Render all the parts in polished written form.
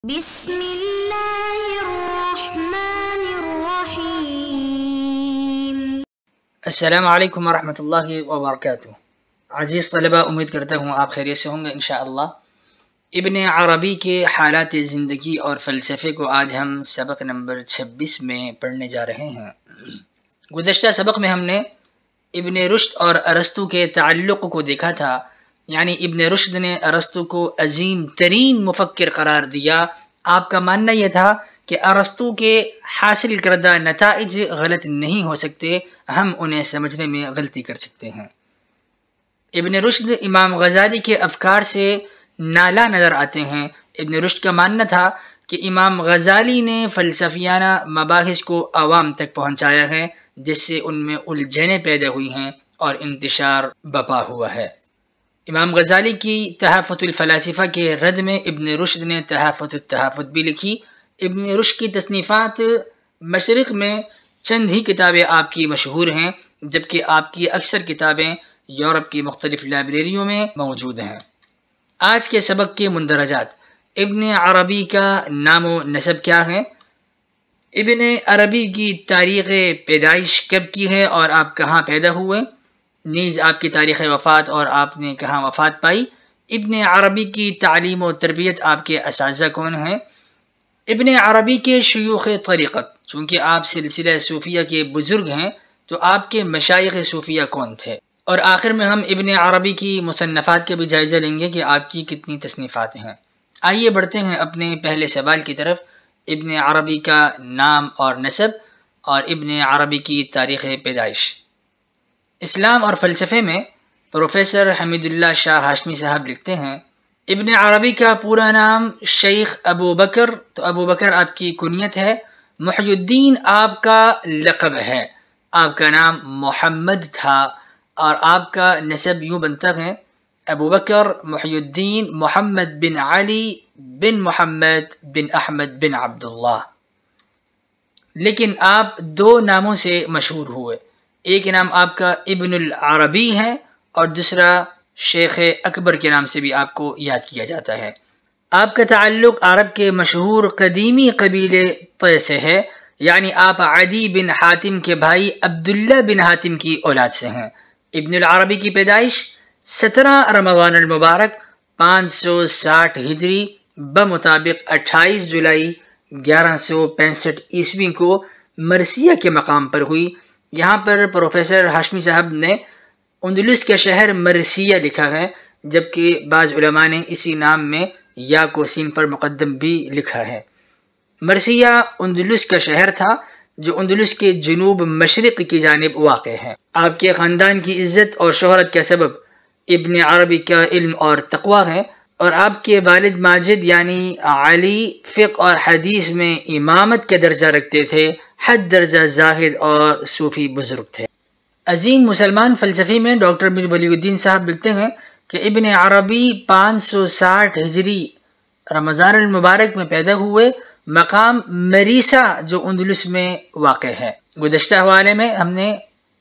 بسم اللہ الرحمن الرحیم۔ السلام علیکم ورحمۃ اللہ وبرکاتہ۔ عزیز طلبہ، امید کرتا ہوں آپ خیریت سے ہوں گے انشاءاللہ۔ ابن عربی کے حالات زندگی اور فلسفے کو آج ہم سبق نمبر 26 میں پڑھنے جا رہے ہیں۔ گزشتہ سبق میں ہم نے ابن رشد اور ارسطو کے تعلق کو دیکھا تھا، یعنی ابن رشد نے ارسطو کو عظیم ترین مفکر قرار دیا۔ آپ کا ماننا یہ تھا کہ ارسطو کے حاصل کردہ نتائج غلط نہیں ہو سکتے، ہم انہیں سمجھنے میں غلطی کر سکتے ہیں۔ ابن رشد امام غزالی کے افکار سے نالا نظر آتے ہیں۔ ابن رشد کا ماننا تھا کہ امام غزالی نے فلسفیانہ مباحث کو عوام تک پہنچایا ہے، جس سے ان میں الجھنیں پیدا ہوئی ہیں اور انتشار بپا ہوا ہے۔ امام غزالی کی تحفۃ الفلاسفہ کے رد میں ابن رشد نے تحفۃ التحفظ بھی لکھی۔ ابن رشد کی تصنیفات مشرق میں چند ہی کتابیں آپ کی مشہور ہیں، جبکہ آپ کی اکثر کتابیں یورپ کی مختلف لائبریریوں میں موجود ہیں۔ آج کے سبق کے مندرجات: ابن عربی کا نام و نسب کیا ہے؟ ابن عربی کی تاریخ پیدائش کب کی ہے اور آپ کہاں پیدا ہوئے؟ نیز آپ کی تاریخ وفات اور آپ نے کہاں وفات پائی؟ ابن عربی کی تعلیم و تربیت آپ کے اساتذہ کون ہیں؟ ابن عربی کے شیوخ طریقت، چونکہ آپ سلسلہ صوفیہ کے بزرگ ہیں تو آپ کے مشائخ صوفیہ کون تھے؟ اور آخر میں ہم ابن عربی کی مصنفات کا بھی جائزہ لیں گے کہ آپ کی کتنی تصنیفات ہیں۔ آئیے بڑھتے ہیں اپنے پہلے سوال کی طرف۔ ابن عربی کا نام اور نسب اور ابن عربی کی تاریخ پیدائش۔ اسلام اور فلسفے میں پروفیسر حمید اللہ شاہ ہاشمی صاحب لکھتے ہیں، ابن عربی کا پورا نام شیخ ابو بکر، تو ابو بکر آپ کی کنیت ہے، محی الدین آپ کا لقب ہے، آپ کا نام محمد تھا، اور آپ کا نسب یوں بنتا ہے ابو بکر محی الدین محمد بن علی بن محمد بن احمد بن عبداللہ۔ لیکن آپ دو ناموں سے مشہور ہوئے، ایک نام آپ کا ابن العربی ہے اور دوسرا شیخ اکبر کے نام سے بھی آپ کو یاد کیا جاتا ہے۔ آپ کا تعلق عرب کے مشہور قدیمی قبیلے طے سے ہے، یعنی آپ عدی بن حاتم کے بھائی عبداللہ بن حاتم کی اولاد سے ہیں۔ ابن العربی کی پیدائش 17 رمضان المبارک 560 ہجری بمطابق 28 جولائی 1165 عیسوی کو مرثیہ کے مقام پر ہوئی۔ یہاں پر پروفیسر ہاشمی صاحب نے اندلس کا شہر مرثیہ لکھا ہے، جبکہ بعض علماء نے اسی نام میں یا کو سین پر مقدم بھی لکھا ہے۔ مرثیہ اندلس کا شہر تھا جو اندلس کے جنوب مشرق کی جانب واقع ہے۔ آپ کے خاندان کی عزت اور شہرت کا سبب ابن عربی کا علم اور تقوی ہے، اور آپ کے والد ماجد یعنی علی فقہ اور حدیث میں امامت کا درجہ رکھتے تھے، حد درجہ زاہد اور صوفی بزرگ تھے۔ عظیم مسلمان فلسفی میں ڈاکٹر میر ولی الدین صاحب لکھتے ہیں کہ ابن عربی 560 ہجری رمضان المبارک میں پیدا ہوئے، مقام مریسا جو اندلس میں واقع ہے۔ گزشتہ حوالے میں ہم نے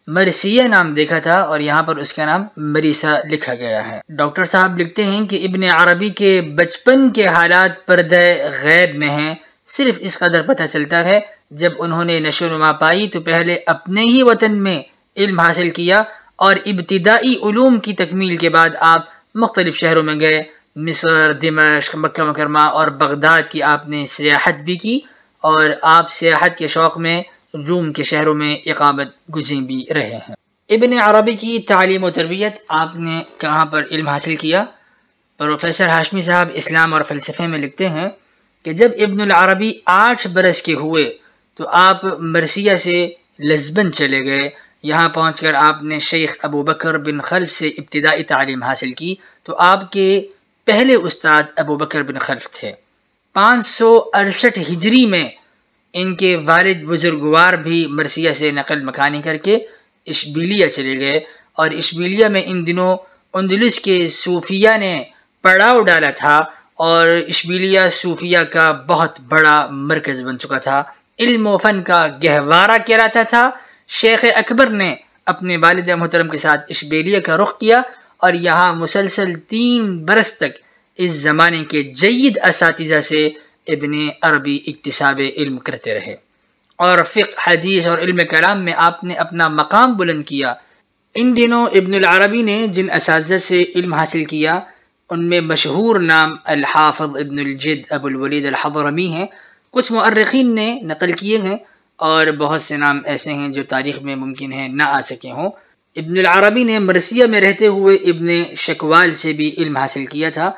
مرثیہ نام دیکھا تھا اور یہاں پر اس کا نام مریسا لکھا گیا ہے۔ ڈاکٹر صاحب لکھتے ہیں کہ ابن عربی کے بچپن کے حالات پردہ غیب میں ہیں، صرف اس قدر پتہ چلتا ہے جب انہوں نے نشو و نما پائی تو پہلے اپنے ہی وطن میں علم حاصل کیا اور ابتدائی علوم کی تکمیل کے بعد آپ مختلف شہروں میں گئے، مصر، دمشق، مکہ مکرمہ اور بغداد کی آپ نے سیاحت بھی کی، اور آپ سیاحت کے شوق میں روم کے شہروں میں اقامت گزین بھی رہے ہیں۔ ابن عربی کی تعلیم و تربیت، آپ نے کہاں پر علم حاصل کیا؟ پروفیسر ہاشمی صاحب اسلام اور فلسفے میں لکھتے ہیں کہ جب ابن العربی 8 برس کے ہوئے تو آپ مرثیہ سے لزبن چلے گئے۔ یہاں پہنچ کر آپ نے شیخ ابو بکر بن خلف سے ابتدائی تعلیم حاصل کی، تو آپ کے پہلے استاد ابو بکر بن خلف تھے۔ 568 ہجری میں ان کے والد بزرگوار بھی مرثیہ سے نقل مکانی کر کے اشبیلیہ چلے گئے، اور اشبیلیہ میں ان دنوں اندلس کے صوفیہ نے پڑاؤ ڈالا تھا اور اشبیلیہ صوفیہ کا بہت بڑا مرکز بن چکا تھا، علم و فن کا گہوارہ کہلاتا تھا۔ شیخ اکبر نے اپنے والد محترم کے ساتھ اشبیلیہ کا رخ کیا اور یہاں مسلسل 3 برس تک اس زمانے کے جید اساتذہ سے ابن عربی اکتساب علم کرتے رہے، اور فقہ، حدیث اور علم کلام میں آپ نے اپنا مقام بلند کیا۔ ان دنوں ابن العربی نے جن اساتذہ سے علم حاصل کیا ان میں مشہور نام الحافظ ابن الجد ابو الولید الحضرمی ہیں، کچھ مؤرخین نے نقل کیے ہیں، اور بہت سے نام ایسے ہیں جو تاریخ میں ممکن ہے نہ آ سکے ہوں۔ ابن العربی نے مرثیہ میں رہتے ہوئے ابن شکوال سے بھی علم حاصل کیا تھا،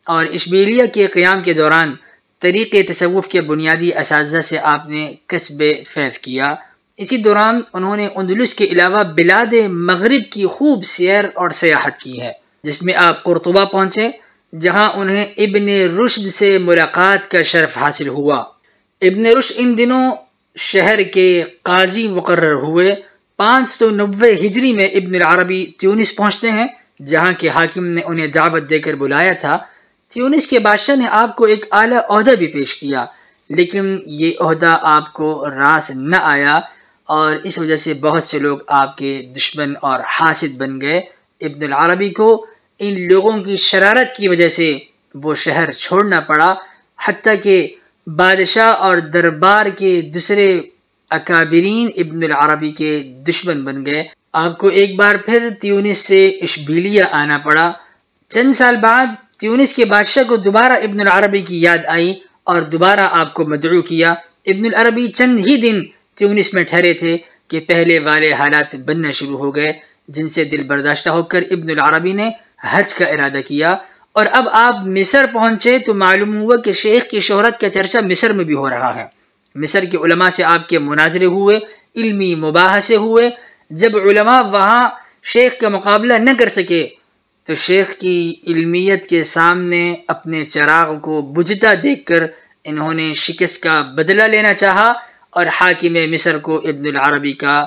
اور اشبیلیہ کے قیام کے دوران طریق تصوف کے بنیادی اساتذہ سے آپ نے کسب فیض کیا۔ اسی دوران انہوں نے اندلس کے علاوہ بلاد مغرب کی خوب سیر اور سیاحت کی ہے، جس میں آپ قرطبہ پہنچے، جہاں انہیں ابن رشد سے ملاقات کا شرف حاصل ہوا۔ ابن رشد ان دنوں شہر کے قاضی مقرر ہوئے۔ 590 ہجری میں ابن العربی تیونس پہنچتے ہیں، جہاں کے حاکم نے انہیں دعوت دے کر بلایا تھا۔ تیونس کے بادشاہ نے آپ کو ایک اعلیٰ عہدہ بھی پیش کیا، لیکن یہ عہدہ آپ کو راس نہ آیا، اور اس وجہ سے بہت سے لوگ آپ کے دشمن اور حاسد بن گئے۔ ابن العربی کو ان لوگوں کی شرارت کی وجہ سے وہ شہر چھوڑنا پڑا، حتیٰ کہ بادشاہ اور دربار کے دوسرے اکابرین ابن العربی کے دشمن بن گئے۔ آپ کو ایک بار پھر تیونس سے اشبیلیہ آنا پڑا۔ چند سال بعد تیونس کے بادشاہ کو دوبارہ ابن العربی کی یاد آئی اور دوبارہ آپ کو مدعو کیا۔ ابن العربی چند ہی دن تیونس میں ٹھہرے تھے کہ پہلے والے حالات بننا شروع ہو گئے، جن سے دل برداشتہ ہو کر ابن العربی نے حج کا ارادہ کیا، اور اب آپ مصر پہنچے تو معلوم ہوا کہ شیخ کی شہرت کا چرچا مصر میں بھی ہو رہا ہے۔ مصر کے علماء سے آپ کے مناظرے ہوئے، علمی مباحثے ہوئے۔ جب علماء وہاں شیخ کا مقابلہ نہ کر سکے تو شیخ کی علمیت کے سامنے اپنے چراغ کو بجھتا دیکھ کر انہوں نے شکست کا بدلہ لینا چاہا، اور حاکم مصر کو ابن العربی کا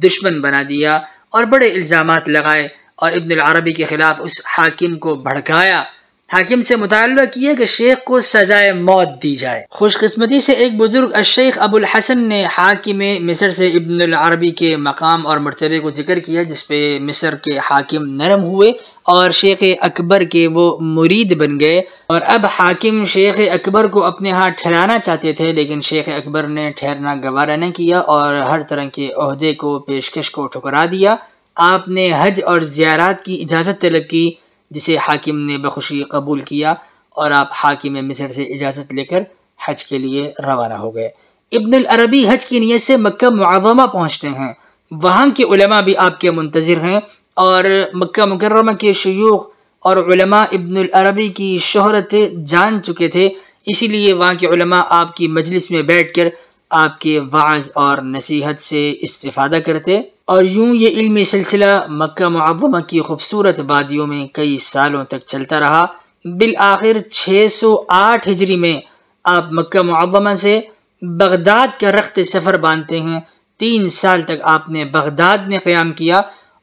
دشمن بنا دیا اور بڑے الزامات لگائے، اور ابن العربی کے خلاف اس حاکم کو بھڑکایا۔ حاکم سے مطالبہ کیا کہ شیخ کو سزائے موت دی جائے۔ خوش قسمتی سے ایک بزرگ الشیخ ابو الحسن نے حاکم مصر سے ابن العربی کے مقام اور مرتبے کو ذکر کیا، جس پہ مصر کے حاکم نرم ہوئے اور شیخ اکبر کے وہ مرید بن گئے، اور اب حاکم شیخ اکبر کو اپنے ہاں ٹھہرانا چاہتے تھے، لیکن شیخ اکبر نے ٹھہرنا گوارا نہ کیا اور ہر طرح کے عہدے کو پیشکش کو ٹھکرا دیا۔ آپ نے حج اور زیارات کی اجازت طلب کی، جسے حاکم نے بخوشی قبول کیا، اور آپ حاکم مصر سے اجازت لے کر حج کے لیے روانہ ہو گئے۔ ابن العربی حج کی نیت سے مکہ معظمہ پہنچتے ہیں، وہاں کے علماء بھی آپ کے منتظر ہیں، اور مکہ مکرمہ کے شیوخ اور علماء ابن العربی کی شہرت جان چکے تھے، اسی لیے وہاں کے علماء آپ کی مجلس میں بیٹھ کر آپ کے وعظ اور نصیحت سے استفادہ کرتے، اور یوں یہ علمی سلسلہ مکہ معظمہ کی خوبصورت وادیوں میں کئی سالوں تک چلتا رہا۔ بالآخر 608 ہجری میں آپ مکہ معظمہ سے بغداد کا رخت سفر باندھتے ہیں۔ 3 سال تک آپ نے بغداد میں قیام کیا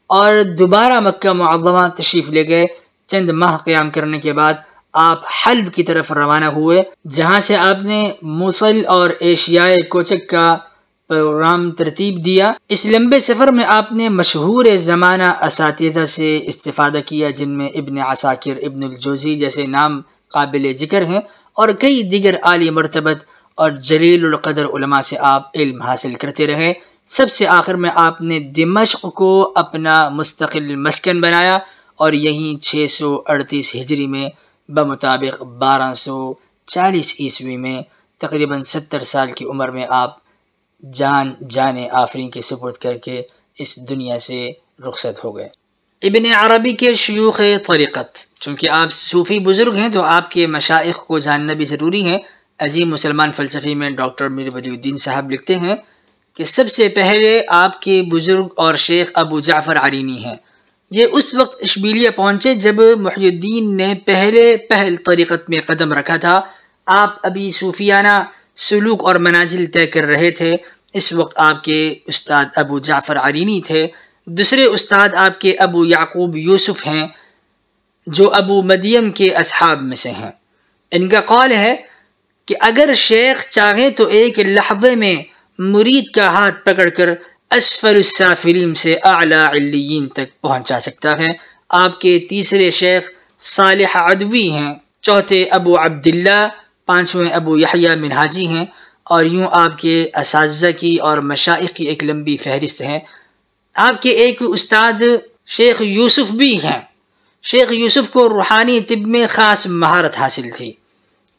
اور دوبارہ مکہ معظمہ تشریف لے گئے۔ چند ماہ قیام کرنے کے بعد آپ حلب کی طرف روانہ ہوئے، جہاں سے آپ نے موصل اور ایشیائے کوچک کا پروگرام ترتیب دیا۔ اس لمبے سفر میں آپ نے مشہور زمانہ اساتذہ سے استفادہ کیا، جن میں ابن عساکر، ابن الجوزی جیسے نام قابل ذکر ہیں، اور کئی دیگر عالی مرتبت اور جلیل القدر علماء سے آپ علم حاصل کرتے رہے۔ سب سے آخر میں آپ نے دمشق کو اپنا مستقل مسکن بنایا، اور یہیں 638 ہجری میں بمطابق 1240 عیسوی میں تقریباً 70 سال کی عمر میں آپ جان آفرین کے سپرد کر کے اس دنیا سے رخصت ہو گئے۔ ابن عربی کے شیوخ طریقت، چونکہ آپ صوفی بزرگ ہیں تو آپ کے مشائخ کو جاننا بھی ضروری ہے۔ عظیم مسلمان فلسفی میں ڈاکٹر میر ولی الدین صاحب لکھتے ہیں کہ سب سے پہلے آپ کے بزرگ اور شیخ ابو جعفر عرینی ہیں۔ یہ اس وقت اشبیلیہ پہنچے جب محی الدین نے پہل طریقت میں قدم رکھا تھا۔ آپ ابھی صوفیانہ سلوک اور منازل طے کر رہے تھے۔ اس وقت آپ کے استاد ابو جعفر عرینی تھے۔ دوسرے استاد آپ کے ابو یعقوب یوسف ہیں، جو ابو مدیم کے اصحاب میں سے ہیں۔ ان کا قول ہے کہ اگر شیخ چاہے تو ایک لحظے میں مرید کا ہاتھ پکڑ کر اسفل السافلین سے اعلی علیین تک پہنچا سکتا ہے۔ آپ کے تیسرے شیخ صالح عدوی ہیں، چوتھے ابو عبداللہ 5ویں ابو یحییٰ منہاجی ہیں، اور یوں آپ کے اساتذہ کی اور مشائخ کی ایک لمبی فہرست ہے۔ آپ کے ایک استاد شیخ یوسف بھی ہیں۔ شیخ یوسف کو روحانی طب میں خاص مہارت حاصل تھی۔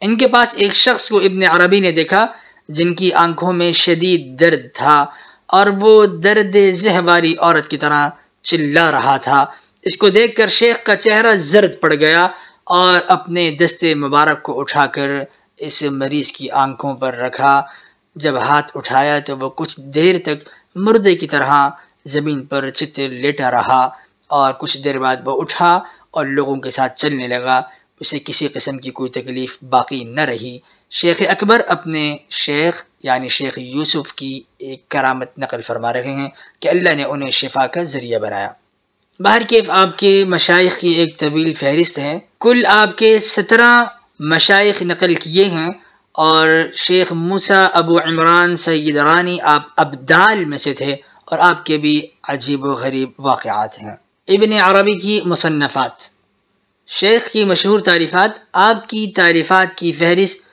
ان کے پاس ایک شخص کو ابن عربی نے دیکھا جن کی آنکھوں میں شدید درد تھا اور وہ درد زہ والی عورت کی طرح چلا رہا تھا۔ اس کو دیکھ کر شیخ کا چہرہ زرد پڑ گیا اور اپنے دست مبارک کو اٹھا کر اس مریض کی آنکھوں پر رکھا۔ جب ہاتھ اٹھایا تو وہ کچھ دیر تک مردے کی طرح زمین پر چت لیٹا رہا، اور کچھ دیر بعد وہ اٹھا اور لوگوں کے ساتھ چلنے لگا۔ اسے کسی قسم کی کوئی تکلیف باقی نہ رہی۔ شیخ اکبر اپنے شیخ یعنی شیخ یوسف کی ایک کرامت نقل فرما رہے ہیں کہ اللہ نے انہیں شفا کا ذریعہ بنایا۔ بہرکیف آپ کے مشائخ کی ایک طویل فہرست ہے۔ کل آپ کے 17 مشائخ نقل کیے ہیں، اور شیخ موسیٰ ابو عمران سیدرانی آپ ابدال میں سے تھے، اور آپ کے بھی عجیب و غریب واقعات ہیں۔ ابن عربی کی مصنفات۔ شیخ کی مشہور تعریفات۔ آپ کی تعریفات کی فہرست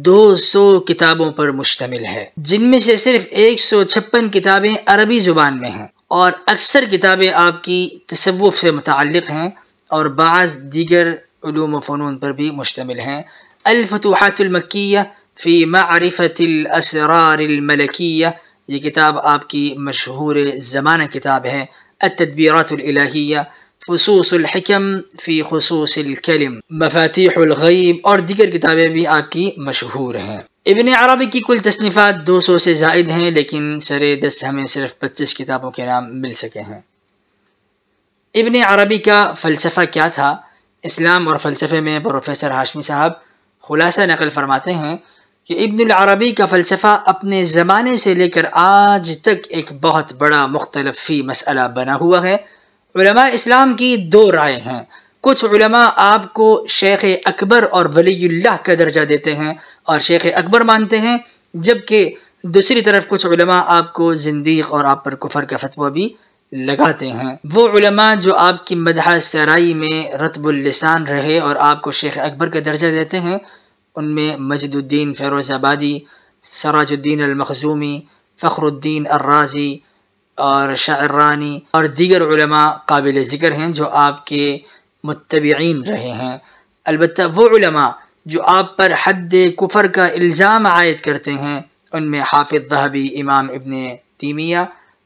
200 کتابوں پر مشتمل ہے، جن میں سے صرف 156 کتابیں عربی زبان میں ہیں، اور اکثر کتابیں آپ کی تصوف سے متعلق ہیں اور بعض دیگر علوم و فنون پر بھی مشتمل ہیں۔ الفتوحات المکیہ فی معرفت الاسرار الملکیہ، یہ کتاب آپ کی مشہور زمانہ کتاب ہے۔ التدبیرات الالہیہ، فصوص الحکم فی خصوص الکلم، مفاتیح الغیب، اور دیگر کتابیں بھی آپ کی مشہور ہیں۔ ابن عربی کی کل تصنیفات 200 سے زائد ہیں، لیکن سرے دست ہمیں صرف 25 کتابوں کے نام مل سکے ہیں۔ ابن عربی کا فلسفہ کیا تھا؟ اسلام اور فلسفے میں پروفیسر ہاشمی صاحب خلاصہ نقل فرماتے ہیں کہ ابن العربی کا فلسفہ اپنے زمانے سے لے کر آج تک ایک بہت بڑا مختلف فی مسئلہ بنا ہوا ہے۔ علماء اسلام کی 2 رائے ہیں۔ کچھ علماء آپ کو شیخ اکبر اور ولی اللہ کا درجہ دیتے ہیں اور شیخ اکبر مانتے ہیں، جبکہ دوسری طرف کچھ علماء آپ کو زندیق اور آپ پر کفر کا فتویٰ بھی لگاتے ہیں۔ وہ علماء جو آپ کی مدح سرائی میں رطب اللسان رہے اور آپ کو شیخ اکبر کا درجہ دیتے ہیں، ان میں مجد الدین فیروز آبادی، سراج الدین المخزومی، فخر الدین الرازی اور شعرانی اور دیگر علماء قابل ذکر ہیں جو آپ کے متبعین رہے ہیں۔ البتہ وہ علماء جو آپ پر حد کفر کا الزام عائد کرتے ہیں، ان میں حافظ ذہبی، امام ابن تیمیہ،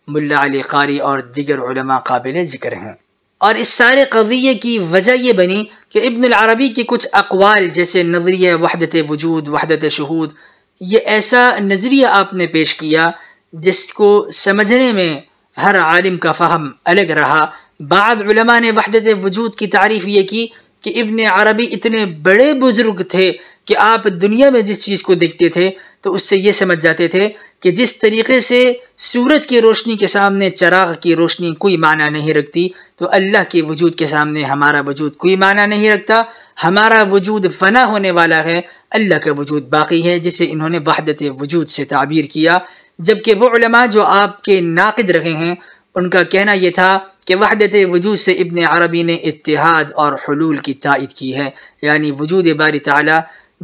ملا علی قاری اور دیگر علماء قابل ذکر ہیں۔ اور اس سارے قضیے کی وجہ یہ بنی کہ ابن العربی کے کچھ اقوال جیسے نظریہ وحدت وجود، وحدت شہود، یہ ایسا نظریہ آپ نے پیش کیا جس کو سمجھنے میں ہر عالم کا فہم الگ رہا۔ بعض علماء نے وحدت وجود کی تعریف یہ کی کہ ابن عربی اتنے بڑے بزرگ تھے کہ آپ دنیا میں جس چیز کو دیکھتے تھے تو اس سے یہ سمجھ جاتے تھے کہ جس طریقے سے سورج کی روشنی کے سامنے چراغ کی روشنی کوئی معنی نہیں رکھتی، تو اللہ کے وجود کے سامنے ہمارا وجود کوئی معنی نہیں رکھتا۔ ہمارا وجود فنا ہونے والا ہے، اللہ کا وجود باقی ہے، جسے انہوں نے وحدت وجود سے تعبیر کیا۔ جبکہ وہ علماء جو آپ کے ناقد رہے ہیں، ان کا کہنا یہ تھا کہ وحدت وجود سے ابن عربی نے اتحاد اور حلول کی تائید کی ہے، یعنی وجود باری تعالی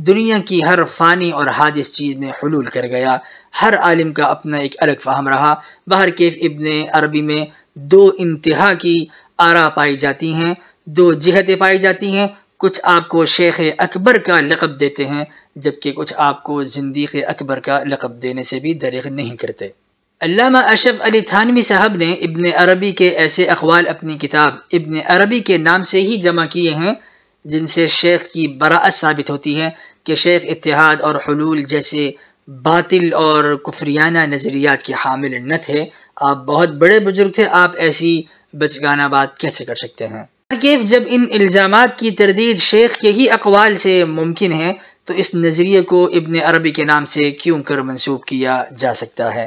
دنیا کی ہر فانی اور حادث چیز میں حلول کر گیا۔ ہر عالم کا اپنا ایک الگ فہم رہا۔ بہرکیف ابن عربی میں 2 انتہا کی آراء پائی جاتی ہیں، 2 جہتیں پائی جاتی ہیں۔ کچھ آپ کو شیخ اکبر کا لقب دیتے ہیں، جبکہ کچھ آپ کو زندیق اکبر کا لقب دینے سے بھی دریغ نہیں کرتے۔ علامہ اشرف علی تھانوی صاحب نے ابن عربی کے ایسے اقوال اپنی کتاب ابن عربی کے نام سے ہی جمع کیے ہیں جن سے شیخ کی براءت ثابت ہوتی ہے کہ شیخ اتحاد اور حلول جیسے باطل اور کفریانہ نظریات کے حامل نہ تھے۔ آپ بہت بڑے بزرگ تھے، آپ ایسی بچگانہ بات کیسے کر سکتے ہیں؟ کیف جب ان الزامات کی تردید شیخ کے ہی اقوال سے ممکن ہے تو اس نظریے کو ابن عربی کے نام سے کیوں کر منسوب کیا جا سکتا ہے؟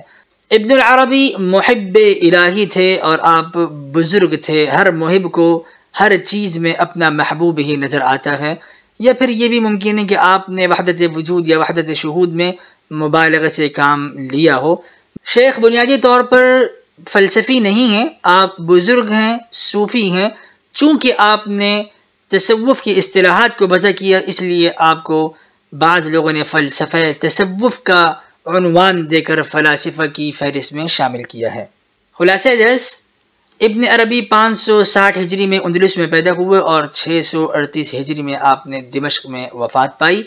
ابن العربی محب الہی تھے اور آپ بزرگ تھے۔ ہر محب کو ہر چیز میں اپنا محبوب ہی نظر آتا ہے۔ یا پھر یہ بھی ممکن ہے کہ آپ نے وحدت وجود یا وحدت شہود میں مبالغہ سے کام لیا ہو۔ شیخ بنیادی طور پر فلسفی نہیں ہیں، آپ بزرگ ہیں، صوفی ہیں۔ چونکہ آپ نے تصوف کی اصطلاحات کو وضع کیا، اس لیے آپ کو بعض لوگوں نے فلسفہ تصوف کا عنوان دے کر فلاسفہ کی فہرست میں شامل کیا ہے۔ خلاصہ درس، ابن عربی 560 ہجری میں اندلس میں پیدا ہوئے اور 638 ہجری میں آپ نے دمشق میں وفات پائی۔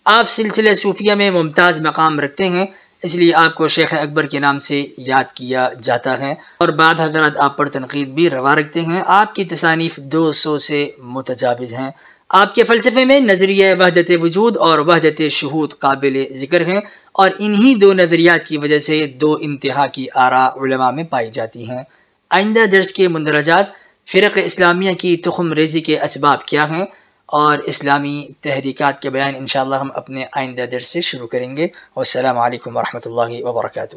آپ سلسلہ صوفیہ میں ممتاز مقام رکھتے ہیں، اس لیے آپ کو شیخ اکبر کے نام سے یاد کیا جاتا ہے، اور بعض حضرات آپ پر تنقید بھی روا رکھتے ہیں۔ آپ کی تصانیف 200 سے متجاوز ہیں۔ آپ کے فلسفے میں نظریہ وحدت وجود اور وحدت شہود قابل ذکر ہیں، اور انہی دو نظریات کی وجہ سے دو انتہا کی آراء علماء میں پائی جاتی ہیں۔ آئندہ درس کے مندرجات فرق اسلامیہ کی تخم ریزی کے اسباب کیا ہیں اور اسلامی تحریکات کے بیان انشاءاللہ ہم اپنے آئندہ درس سے شروع کریں گے۔ والسلام علیکم ورحمۃ اللہ وبرکاتہ۔